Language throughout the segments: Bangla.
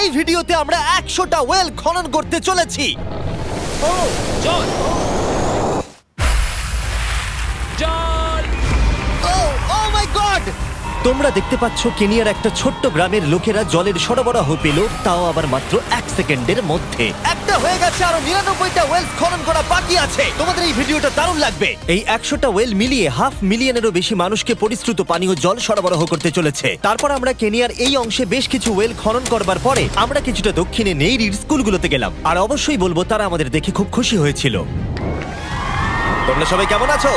এই ভিডিওতে আমরা 100টা ওয়েল খনন করতে চলেছি। জল জল ও মাই গড! তোমরা দেখতে পাচ্ছ কেনিয়ার একটা ছোট্ট গ্রামের লোকেরা জলের সরবরাহ পেল, তাও আবার মাত্র 1 সেকেন্ডের মধ্যে। একটা হয়ে গেছে, আরো 99টা ওয়েল খনন করা বাকি আছে। তোমাদের এই ভিডিওটা দারুণ লাগবে। এই 100টা ওয়েল মিলিয়ে 500,000-এরও বেশি মানুষকে পরিশ্রুত পানীয় জল সরবরাহ করতে চলেছে। তারপর আমরা কেনিয়ার এই অংশে বেশ কিছু ওয়েল খনন করবার পরে আমরা কিছুটা দক্ষিণে নেইরির স্কুলগুলোতে গেলাম, আর অবশ্যই বলবো তারা আমাদের দেখে খুব খুশি হয়েছিল। তোমরা সবাই কেমন আছো?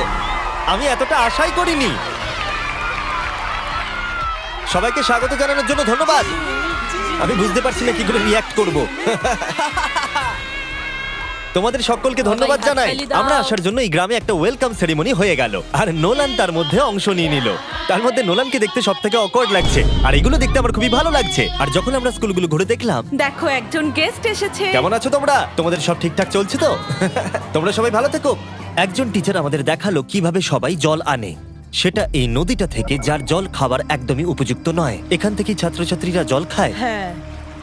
আমি এতটা আশাই করিনি। সবাইকে স্বাগত জানানোর জন্য ধন্যবাদ। আমি বুঝতে পারছি না কি করে রিঅ্যাক্ট করব। তোমাদের সকলকে ধন্যবাদ জানাই। আমরা আসার জন্য এই গ্রামে একটা ওয়েলকাম সেরিমনি হয়ে গেল, আর নোলান তার মধ্যে অংশ নিয়ে নিল। তার মধ্যে নোলানকে দেখতে সবথেকে অকওয়ার্ড লাগছে, আর এগুলো দেখতে আমার খুবই ভালো লাগছে। আর যখন আমরা স্কুলগুলো ঘুরে দেখলাম, দেখো একজন গেস্ট এসেছে। কেমন আছো তোমরা? তোমাদের সব ঠিকঠাক চলছে তো? তোমরা সবাই ভালো থেকো। একজন টিচার আমাদের দেখালো কিভাবে সবাই জল আনে। সেটা এই নদীটা থেকে, যার জল খাবার একদমই উপযুক্ত নয়। এখান থেকে ছাত্রছাত্রীরা জল খায়। হ্যাঁ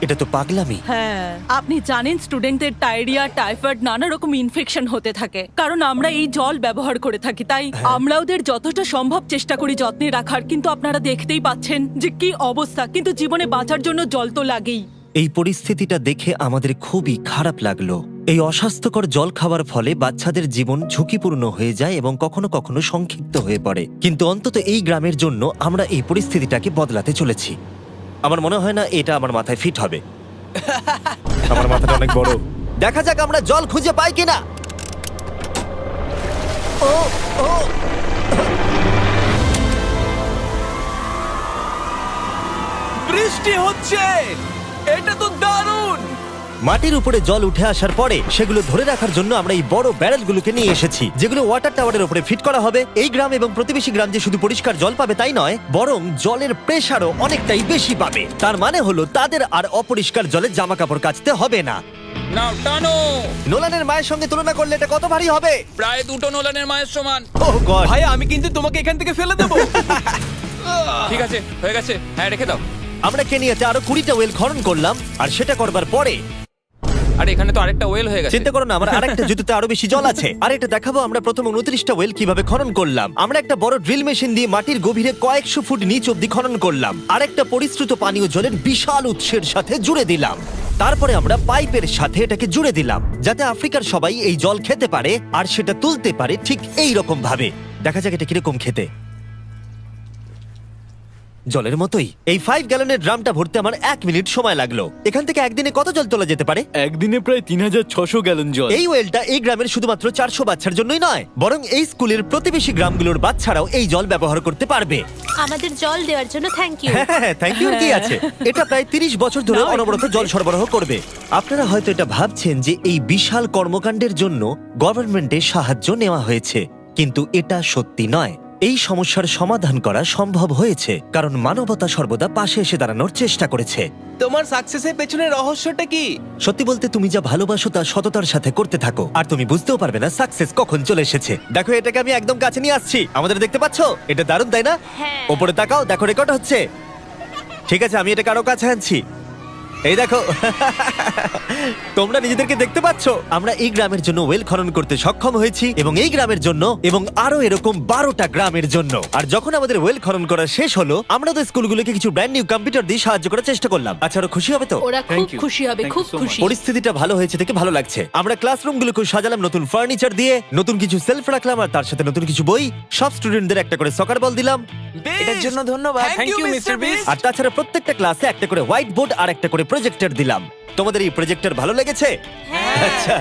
এটা তো পাগলামি। হ্যাঁ, আপনি জানেন স্টুডেন্টদের ডায়রিয়া, টাইফয়েড, নানা রকম ইনফেকশন হতে থাকে, কারণ আমরা এই জল ব্যবহার করে থাকি। তাই আমরা ওদের যতটা সম্ভব চেষ্টা করি যত্নে রাখার, কিন্তু আপনারা দেখতেই পাচ্ছেন যে কি অবস্থা। কিন্তু জীবনে বাঁচার জন্য জল তো লাগেই। এই পরিস্থিতিটা দেখে আমাদের খুবই খারাপ লাগলো। এই অস্বাস্থ্যকর জল খাওয়ার ফলে বাচ্চাদের জীবন ঝুঁকিপূর্ণ হয়ে যায় এবং কখনো কখনো সংক্ষিপ্ত হয়ে পড়ে। কিন্তু অন্তত এই গ্রামের জন্য আমরা এই পরিস্থিতিটাকে বদলাতে চলেছি। আমার মনে হয় না এটা আমার মাথায় ফিট হবে। আমার মাথাটা অনেক বড়। দেখা যাক আমরা জল খুঁজে পাই কিনা। ও ও বৃষ্টি হচ্ছে, এটা তো দারুণ। মাটির উপরে জল উঠে আসার পরে সেগুলো ধরে রাখার জন্য আমরা এই বড় ব্যারেলগুলোকে নিয়ে এসেছি, যেগুলো ওয়াটার টাওয়ারের উপরে ফিট করা হবে। এই গ্রাম এবং প্রতিবেশী গ্রাম যে শুধু পরিষ্কার জল পাবে তাই নয়, বরং জলের প্রেসারও অনেকটাই বেশি পাবে। তার মানে হলো তাদের আর অপরিষ্কার জলে জামা কাপড় কাচতে হবে না। নাও টানো। নোলানের মায়ের সঙ্গে তুলনা করলে এটা কত ভারী হবে? প্রায় 2টো নোলানের মায়ের সমান। ওহ গড! ভাই আমি কিন্তু তোমাকে এখান থেকে ফেলে দেবো। ঠিক আছে, হয়ে গেছে। হ্যাঁ, রেখে দাও। আমরা কেনিয়াতে আরো 20টা ওয়েল খনন করলাম, আর সেটা করবার পরে আরে এখানে তো আরেকটা ওয়েল হয়ে গেছে। চিন্তা করো না, আমার আরেকটা জুতোতে আরো বেশি জল আছে। আর এটা দেখাবো আমরা প্রথম 29টা ওয়েল কিভাবে খনন করলাম। আমরা একটা বড় ড্রিল মেশিন দিয়ে মাটির গভীরে কয়েকশো ফুট নিচ অব্দি খনন করলাম, আরেকটা পরিশ্রুত পানীয় জলের বিশাল উৎসের সাথে জুড়ে দিলাম। তারপরে আমরা পাইপের সাথে এটাকে জুড়ে দিলাম, যাতে আফ্রিকার সবাই এই জল খেতে পারে আর সেটা তুলতে পারে ঠিক এই রকম ভাবে। দেখা যাক এটা কিরকম খেতে। জলের মতোই। এই 5 গ্যালনের ড্রামটা ভরতে আমার 1 মিনিট সময় লাগলো। এখান থেকে একদিনে কত জল তোলা যেতে পারে? একদিনে প্রায় 3600 গ্যালন জল। এই ওয়েলটা এই গ্রামের শুধুমাত্র 400 বাচ্চার জন্যই নয়, বরং এই স্কুলের প্রতিবেশী গ্রামগুলোর বাচ্চারাও এই জল ব্যবহার করতে পারবে। আমাদের জল দেওয়ার জন্য থ্যাংক ইউ। হ্যাঁ, থ্যাংক ইউ কি আছে। এটা প্রায় 30 বছর ধরে অনবরত জল সরবরাহ করবে। আপনারা হয়তো এটা ভাবছেন যে এই বিশাল কর্মকাণ্ডের জন্য গভর্নমেন্টের সাহায্য নেওয়া হয়েছে, কিন্তু এটা সত্যি নয়। এই সমস্যার সমাধান করা সম্ভব হয়েছে কারণ মানবতা সর্বদা পাশে এসে দাঁড়ানোর চেষ্টা করেছে। তোমার সাকসেসের পেছনে রহস্যটা কি? সত্যি বলতে, তুমি যা ভালোবাসো তা সততার সাথে করতে থাকো, আর তুমি বুঝতেও পারবে না সাকসেস কখন চলে এসেছে। দেখো, এটাকে আমি একদম কাছে নিয়ে আসছি। আমাদের দেখতে পাচ্ছো? এটা দারুণ, তাই না? হ্যাঁ। ওপরে তাকাও, দেখো রেকর্ড হচ্ছে। ঠিক আছে, আমি এটাকে আরো কাছে আনছি। এই দেখো। তোমরা নিজেদেরকে দেখতে পাচ্ছ? আমরা এই গ্রামের জন্য ওয়েল খনন করতে সক্ষম হয়েছি, এবং এই গ্রামের জন্য এবং আরো এরকম 12টা গ্রামের জন্য। আর যখন আমাদের ওয়েল খনন করা শেষ হলো, আমরা তো স্কুলগুলোকে কিছু ব্র্যান্ড নিউ কম্পিউটার দিয়ে সাহায্য করার চেষ্টা করলাম। আচ্ছা, আরো খুশি হবে তো? ওরা খুব Thank you. খুশি হবে, Thank খুব you so খুশি। পরিস্থিতিটা ভালো হয়েছে দেখে ভালো লাগছে। আমরা ক্লাসরুমগুলোকে সাজালাম নতুন ফার্নিচার দিয়ে, নতুন কিছু সেলফ রাখলাম, আর তার সাথে নতুন কিছু বই। সব স্টুডেন্টদের একটা করে সকার বল দিলাম। এটার জন্য ধন্যবাদ। Thank you, Mr. Beast. আর তাছাড়া প্রত্যেকটা ক্লাসে একটা করে হোয়াইট বোর্ড আর একটা করে প্রজেক্টর দিলাম। তোমাদের এই প্রজেক্টর ভালো লেগেছে? আচ্ছা।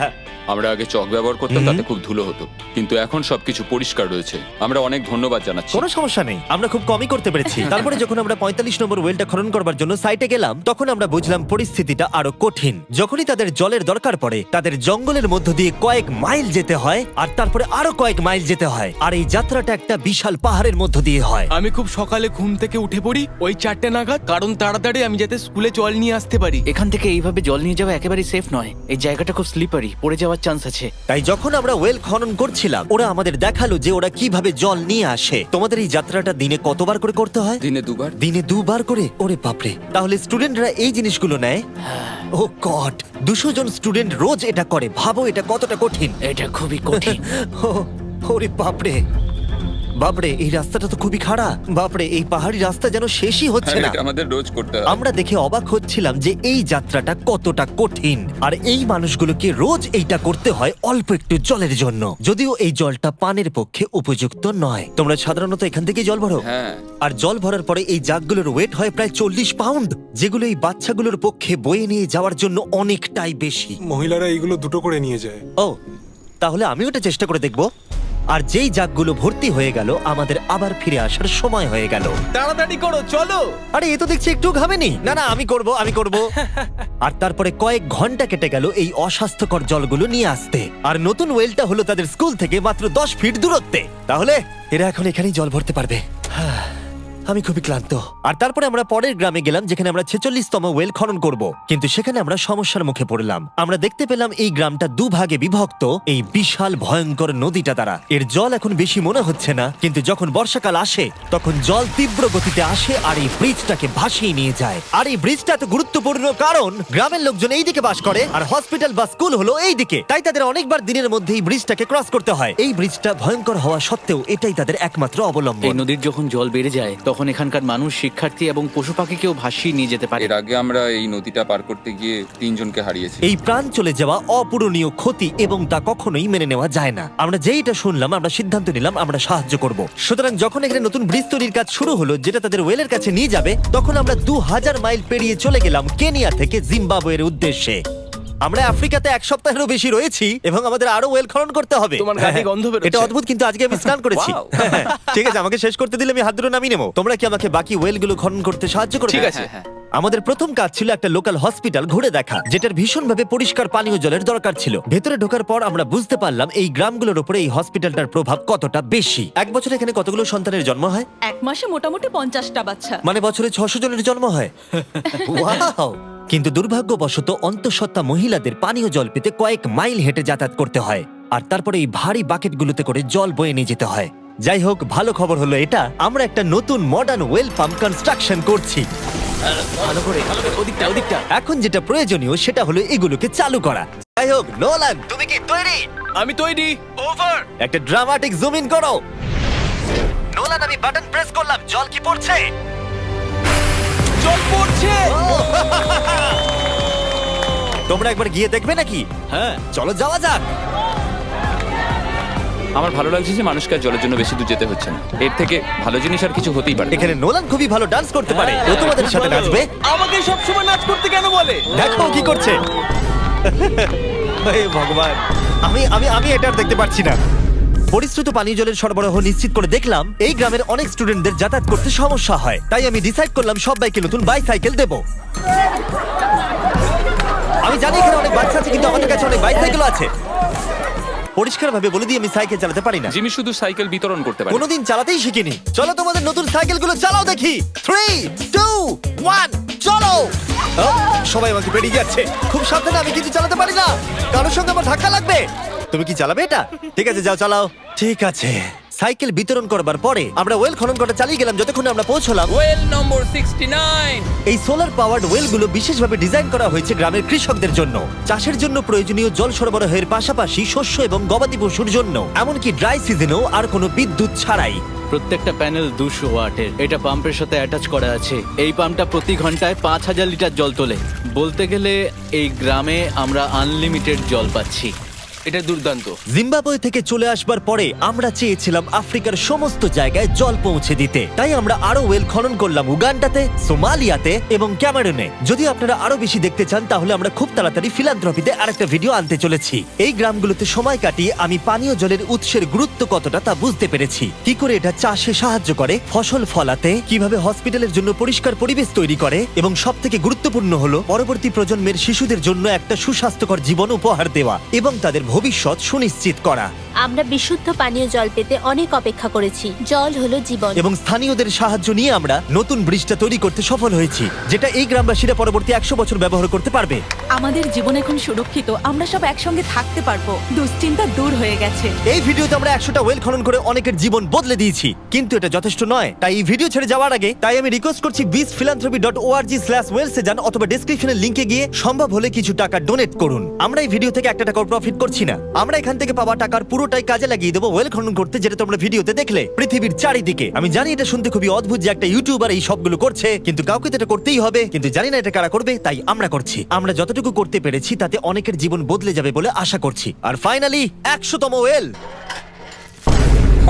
আমরা আগে চক ব্যবহার করতাম, তাতে খুব ধুলো হতো, কিন্তু এখন সবকিছু পরিষ্কার রয়েছে। আমরা অনেক ধন্যবাদ জানাচ্ছি। কোনো সমস্যা নেই, আমরা খুব কমই করতে পেরেছি। তারপরে যখন আমরা 45 নম্বর ওয়েলটা খনন করবার জন্য সাইটে গেলাম, তখন আমরা বুঝলাম পরিস্থিতিটা আরো কঠিন। যখনই তাদের জলের দরকার পড়ে, তাদের জঙ্গলের মধ্য দিয়ে কয়েক মাইল যেতে হয়, আর তারপরে আরো কয়েক মাইল যেতে হয়, আর এই যাত্রাটা একটা বিশাল পাহাড়ের মধ্য দিয়ে হয়। আমি খুব সকালে ঘুম থেকে উঠে পড়ি ওই 4টে নাগাদ, কারণ তাড়াতাড়ি আমি যাতে স্কুলে জল নিয়ে আসতে পারি। এখান থেকে এইভাবে জল নিয়ে যাওয়া একেবারেই সেফ নয়। এই জায়গাটা খুব স্লিপারি, পড়ে যাওয়ার যাওয়ার চান্স আছে। তাই যখন আমরা ওয়েল খনন করছিলাম ওরা আমাদের দেখালো যে ওরা কিভাবে জল নিয়ে আসে। তোমাদের এই যাত্রাটা দিনে কতবার করে করতে হয়? দিনে 2 বার। দিনে 2 বার করে? ওরে বাপরে, তাহলে স্টুডেন্টরা এই জিনিসগুলো নেয়? ও গড, 200 জন স্টুডেন্ট রোজ এটা করে। ভাবো এটা কতটা কঠিন। এটা খুবই কঠিন। ওরে বাপরে বাপরে, এই রাস্তাটা তো খুবই খাড়া। বাপরে, এই পাহাড়ি রাস্তা যেন শেষই হচ্ছে হ্যাঁ, না। এটা আমাদের রোজ করতে হয়। আমরা দেখে অবাক হচ্ছিলাম যে এই যাত্রাটা কতটা কঠিন, আর এই মানুষগুলোকে রোজ এইটা করতে হয় অল্প একটু জলের জন্য। যদিও এই জলটা পানের পক্ষে উপযুক্ত নয়। তোমরা সাধারণত এখান থেকে জল ভরো, হ্যাঁ। আর জল ভরার পরে এই জাগগুলোর ওয়েট হয় প্রায় 40 পাউন্ড, যেগুলো এই বাচ্চাগুলোর পক্ষে বয়ে নিয়ে যাওয়ার জন্য অনেকটাই বেশি। মহিলারা এইগুলো দুটো করে নিয়ে যায়। ও, তাহলে আমি ওটা চেষ্টা করে দেখব। আর যেই জাগগুলো ভর্তি হয়ে গেল, আমাদের আবার ফিরে আসার সময় হয়ে গেল। তাড়াতাড়ি করো, চলো। আরে এ তো দেখছি একটু ঘামেনি। না না, আমি করব। আর তারপরে কয়েক ঘন্টা কেটে গেল এই অস্বাস্থ্যকর জলগুলো নিয়ে আসতে। আর নতুন ওয়েলটা হলো তাদের স্কুল থেকে মাত্র 10 ফিট দূরত্বে। তাহলে এরা এখন এখানেই জল ভরতে পারবে। আমি খুবই ক্লান্ত। আর তারপরে আমরা পরের গ্রামে গেলাম, যেখানে আমরা 46তম ওয়েল খনন করব। কিন্তু সেখানে আমরা সমস্যার মুখে পড়লাম। আমরা দেখতে পেলাম এই গ্রামটা 2 ভাগে বিভক্ত এই বিশাল ভয়ঙ্কর নদীটা দ্বারা। এর জল এখন বেশি মনে হচ্ছে না, কিন্তু যখন বর্ষাকাল আসে তখন জল তীব্র গতিতে আসে আর এই ব্রিজটাকে ভাসিয়ে নিয়ে যায়। আর এই ব্রিজটা এত গুরুত্বপূর্ণ কারণ গ্রামের লোকজন এই দিকে বাস করে, আর হসপিটাল বা স্কুল হলো এই দিকে। তাই তাদের অনেকবার দিনের মধ্যে এই ব্রিজটাকে ক্রস করতে হয়। এই ব্রিজটা ভয়ঙ্কর হওয়া সত্ত্বেও এটাই তাদের একমাত্র এই অবলম্বন। নদীর যখন জল বেড়ে যায় তখন এখানকার মানুষ, শিক্ষার্থী এবং পশু পাখিকেও ভাসিয়ে নিয়ে যেতে পারে। এর আগে আমরা এই নদীটা পার করতে গিয়ে 3 জনকে হারিয়েছি। এই প্রাণ চলে যাওয়া অপূরণীয় ক্ষতি, এবং তা কখনোই মেনে নেওয়া যায় না। আমরা যেইটা শুনলাম, আমরা সিদ্ধান্ত নিলাম আমরা সাহায্য করব। সুতরাং যখন এখানে নতুন ব্রিজ তৈরির কাজ শুরু হলো, যেটা তাদের ওয়েলের কাছে নিয়ে যাবে, তখন আমরা 2000 মাইল পেরিয়ে চলে গেলাম কেনিয়া থেকে জিম্বাবুয়ের উদ্দেশ্যে। আমরা আফ্রিকাতে 1 সপ্তাহেরও বেশি রয়েছি, এবং আমাদের আরো ওয়েল খনন করতে হবে। তোমার গা দিয়ে গন্ধ বেরোচ্ছে। এটা অদ্ভুত, কিন্তু আজকে আমি স্নান করেছি। Wow! ঠিক আছে, আমাকে শেষ করতে দিলে আমি হাত দুটো নামিয়ে নেবো। তোমরা কি আমাকে বাকি ওয়েলগুলো খনন করতে সাহায্য করবে? ঠিক আছে। হ্যাঁ, আমাদের প্রথম কাজ ছিল একটা লোকাল হসপিটাল ঘুরে দেখা, যেটার ভীষণভাবে পরিষ্কার পানীয় জলের দরকার ছিল। ভেতরে ঢোকার পর আমরা বুঝতে পারলাম এই গ্রামগুলোর উপরে এই হসপিটালটার প্রভাব কতটা বেশি। এক বছরে এখানে কতগুলো সন্তানের জন্ম হয়? এক মাসে মোটামুটি 50টা বাচ্চা। মানে বছরে 600 জনের জন্ম হয়। ওয়াও! কিন্তু দুর্ভাগ্যবশত অন্তঃসত্ত্বা মহিলাদের পানীয় জল পেতে কয়েক মাইল হেঁটে যাতায়াত করতে হয়, আর তারপরে এই ভারী বাকেটগুলোতে করে জল বয়ে নিয়ে যেতে হয়। যাই হোক, ভালো খবর হলো এটা, আমরা একটা নতুন মডার্ন ওয়েল পাম্প কনস্ট্রাকশন করছি। ভালো করে, ওদিকটা ওদিকটা। এখন যেটা প্রয়োজনীয় সেটা হলো এগুলোকে চালু করা। যাই হোক, নোলান, তুমি কি তৈরি? আমি তৈরি। ওভার। একটা ড্রামাটিক জুম ইন করো। নোলান, আমি বাটন প্রেস করলাম, জল কি পড়ছে? জল পড়ছে। তোমরা একবার গিয়ে দেখবে নাকি? হ্যাঁ, চলো যাওয়া যাক। আমার ভালো লাগছে যে মানুষকে আর জলের জন্য বেশি দূর যেতে হচ্ছে না। এর থেকে ভালো জিনিস আর কিছু হতেই পারে না। এখানে নোলান খুবই ভালো ডান্স করতে পারে। হ্যাঁ, ও তোমাদের সাথে ভালো। নাচবে। আমাকে সব সময় নাচ করতে কেন বলে? দেখো ও কি করছে। হে ভগবান, আমি আমি আমি এটা আর দেখতে পাচ্ছি না। পরিশ্রুত পানীয় জলের সরবরাহ নিশ্চিত করে দেখলাম এই গ্রামের অনেক স্টুডেন্টদের যাতায়াত করতে সমস্যা হয়। তাই আমি ডিসাইড করলাম সবাইকে নতুন বাইসাইকেল দেব। আমি জানি এখানে অনেক বাচ্চা আছে, কিন্তু আমাদের কাছে অনেক বাইসাইকেল আছে। পরিষ্কারভাবে বলে দিই, আমি সাইকেল চালাতে পারি না। জিমি শুধু সাইকেল বিতরণ করতে পারে। কোনোদিন চালাতেই শিখিনি। চলো তোমাদের নতুন সাইকেলগুলো চালাও দেখি। 3, 2, 1, চলো। ও, সবাই আমাকে বেরিয়ে যাচ্ছে। খুব সাবধানে, আমি কিন্তু চালাতে পারি না। কারোর সঙ্গে আমার ধাক্কা লাগবে। তুমি কি চালাবে এটা? ঠিক আছে, যাও চালাও। ঠিক আছে। সাইকেল বিতরণ করবার পরে আমরা ওয়েল খনন করা চালিয়ে গেলাম যতক্ষণ আমরা পৌঁছলাম। ওয়েল নম্বর 69। এই সোলার পাওয়ার্ড ওয়েলগুলো বিশেষভাবে ডিজাইন করা হয়েছে গ্রামের কৃষকদের জন্য। চাষের জন্য প্রয়োজনীয় জল সরবরাহের পাশাপাশি শস্য এবং গবাদি পশুর জন্য, এমনকি ড্রাই সিজনেও আর কোনো বিদ্যুৎ ছাড়াই। প্রত্যেকটা প্যানেল 200 ওয়াটের। এটা পাম্পের সাথে অ্যাটাচ করা আছে। এই পাম্পটা প্রতি ঘন্টায় 5000 লিটার জল তোলে। বলতে গেলে এই গ্রামে আমরা আনলিমিটেড জল পাচ্ছি। এটা দুর্দান্ত। জিম্বাবুয়ে থেকে চলে আসবার পরে আমরা চেয়েছিলাম আফ্রিকার সমস্ত জায়গায় জল পৌঁছে দিতে। তাই আমরা আরো ওয়েল খনন করলাম উগান্ডাতে, সোমালিয়াতে এবং ক্যামেরুনে। যদি আপনারা আরো বেশি দেখতে চান, তাহলে আমরা খুব তাড়াতাড়ি ফিলান্থ্রপিতে আরেকটা ভিডিও আনতে চলেছি। এই গ্রামগুলোতে সময় কাটিয়ে আমি পানীয় জলের উৎসের গুরুত্ব কতটা তা বুঝতে পেরেছি। কি করে এটা চাষে সাহায্য করে, ফসল ফলাতে, কিভাবে হসপিটালের জন্য পরিষ্কার পরিবেশ তৈরি করে, এবং সব থেকে গুরুত্বপূর্ণ হলো পরবর্তী প্রজন্মের শিশুদের জন্য একটা সুস্বাস্থ্যকর জীবন উপহার দেওয়া এবং তাদের ভবিষ্যৎ সুনিশ্চিত করা আমরা বিশুদ্ধ পানীয় জল পেতে অনেক অপেক্ষা করেছি। জল হলো জীবন। এবং স্থানীয়দের সাহায্য নিয়ে আমরা নতুন ব্রিজটা তৈরি করতে সফল হয়েছি, যেটা এই গ্রামবাসীরা পরবর্তী 100 বছর ব্যবহার করতে পারবে। আমাদের জীবন এখন সুরক্ষিত, আমরা সব একসঙ্গে থাকতে পারবো, দুশ্চিন্তা দূর হয়ে গেছে। এই ভিডিওতে আমরা 100টা ওয়েল খনন করে অনেকের জীবন বদলে দিয়েছি, কিন্তু এটা যথেষ্ট নয়। তাই এই ভিডিও ছেড়ে যাওয়ার আগে আমি রিকোয়েস্ট করছি beastphilanthropy.org/wales এ যান অথবা ডেসক্রিপশনের লিংকে গিয়ে সম্ভব হলে কিছু টাকা ডোনেট করুন। আমরা এই ভিডিও থেকে 1 টাকাও প্রফিট করছি না। আমরা এখান থেকে পাওয়া টাকার পুরোটাই কাজে লাগিয়ে দেবো ওয়েল খনন করতে, যেটা তোমরা ভিডিওতে দেখলে পৃথিবীর চারিদিকে। আমি জানি এটা শুনতে খুবই অদ্ভুত যে একটা ইউটিউবার এই সবগুলো করছে, কিন্তু কাউকে তো এটা করতেই হবে। কিন্তু জানি না এটা কারা করবে, তাই আমরা করছি। আমরা যতটুকু করতে পেরেছি তাতে অনেকের জীবন বদলে যাবে বলে আশা করছি। আর ফাইনালি 100তম ওয়েল।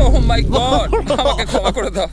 ও মাই গড, আমাকে ক্ষমা করে দাও।